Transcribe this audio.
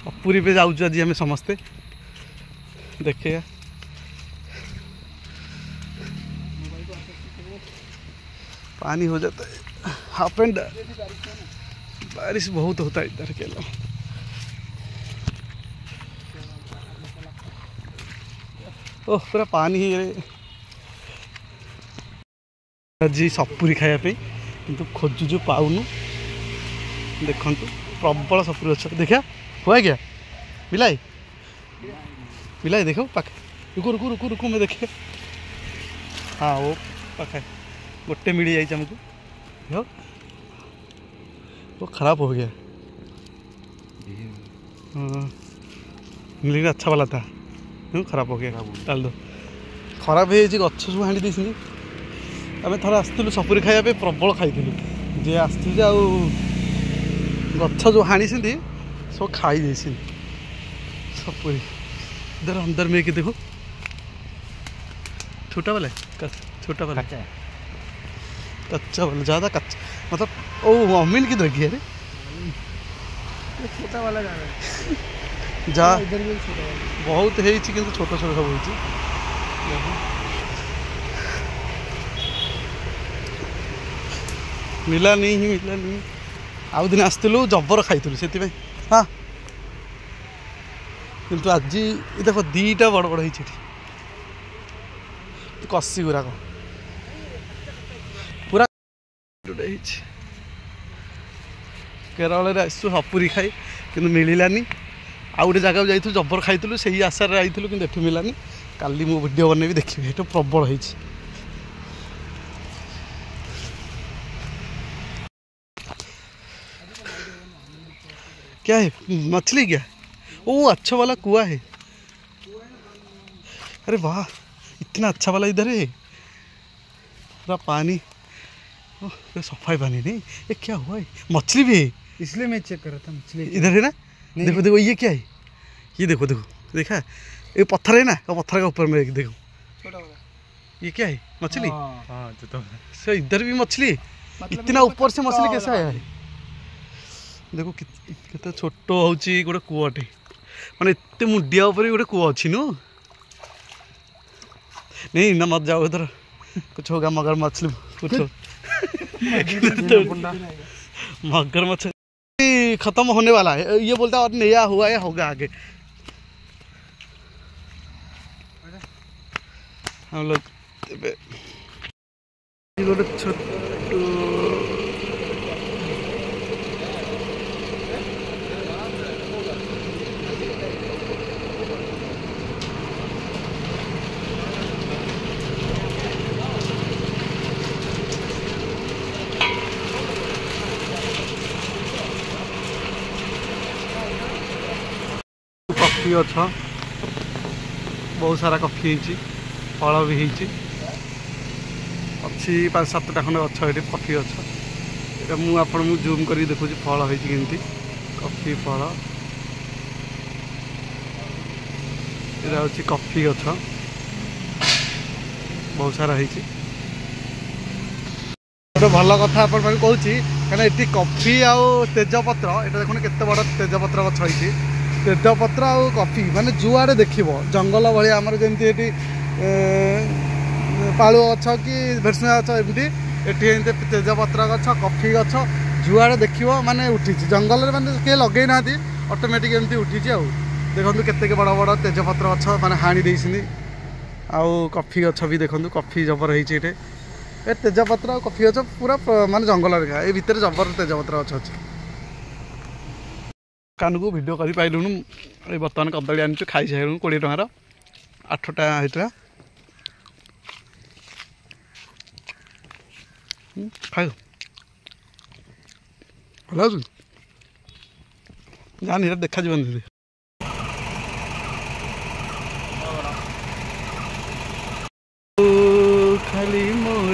सपुरी पे जाऊँ आज आम समस्ते देखे पानी हो जाता है हाफ एंड बारिश बहुत होता है इधर के लोग। ओह पूरा पानी ही आज सपुरी खायापी किंतु खोजुचु पाऊनु देखु प्रबल सपुरी अच्छा देखा हुआ क्या बिलाई बिलाई देखो पाख रुको रुको रुको रुको मैं देखे हाँ वो पाखे गोटे मिली जाइए हमको देखो वो खराब हो गया। हाँ मिली अच्छा वाला था खराब हो गया डाल दो खराब है गछ सब हाँड़ी देसी आम थोड़ा आसलु सपुरी खाया प्रबल खाई जे आसुचे गछ जो हाँड़ी सब खाई दे सपुरी इधर अंदर में कि देखो छोटा वाला छोटा वाला कच्चा वाला ज़्यादा कच्चा मतलब ओ अमीन की दगी अरे छोटा वाला जा बहुत है कि छोट छोट सब हो मिला नहीं आउ दिन आसलु जबर खाई से हाँ किंतु आज देख दीटा बड़ बड़ होती कसी गुराक पूरा केरल आसु सपुरी खाई कि मिलानी आउ गोटे जगह जाइलु जबर खाइलु से आशार आइलु कि मिलानी काली मु वीडियो बनैबी देखिए ये प्रबल है क्या है मछली क्या ओ अच्छा वाला कुआ है अरे वाह इतना अच्छा वाला इधर है पूरा पानी सफाई पानी नहीं ये क्या हुआ है मछली भी है इसलिए मैं चेक कर रहा था मछली इधर है ना देखो देखो ये क्या है ये देखो देखो देखा ये पत्थर है ना पत्थर का ऊपर में देखो छोटा वाला ये क्या है मछली हाँ तो इधर भी मछली इतना ऊपर से मछली कैसा आया है देखो कितना छोट हो गोटे कूटे मैंने एत मुंडिया गोटे कूआ अच्छी नु नहीं ना मत जाओ इधर कुछ होगा मगर मछली कुछ मगर मछली खत्म होने वाला है ये बोलता है और नया हुआ है होगा आगे हम लोग गोटे छोटो कॉफी अच्छा बहुत सारा कॉफी होती फल भी होती अच्छी 5-7टा खंड गछ ये कॉफी अच्छा ये मुझे जूम कर देखुँ फल होती कॉफी फल ये हूँ कॉफी गछ बहुत सारा होती गोटे भल कथा आपको कहूँ कहीं ये कॉफी आउ तेजपत्र ये देखो केते बड़ तेजपत्र गछ होती तेजपत्र आ कॉफी माने जुआड़े देख जंगल भाया आमर जमी पालु गछ कि भेरसुंगा गछ एमती तेजपत्र गछ कॉफी गछ जुआड़े देख माने उठी जंगल माने किए लगे ना ऑटोमेटिक एमती उठी देखो केते बड़ बड़ तेजपत्र गछ माने हाणी देइछिनी आउ कॉफी गछ भी देखो कॉफी जबर होइछे ए तेजपत्र आ कॉफी गछ पूरा माने जंगल रे ए भितर जबर तेजपत्र गछ अछि कान को वीडियो कर पाइलुनु बर्तमान कदली आनी खाई सारू 20 टंकार 8टा होता खाओ भल जानी देखा जीवन खाली मोर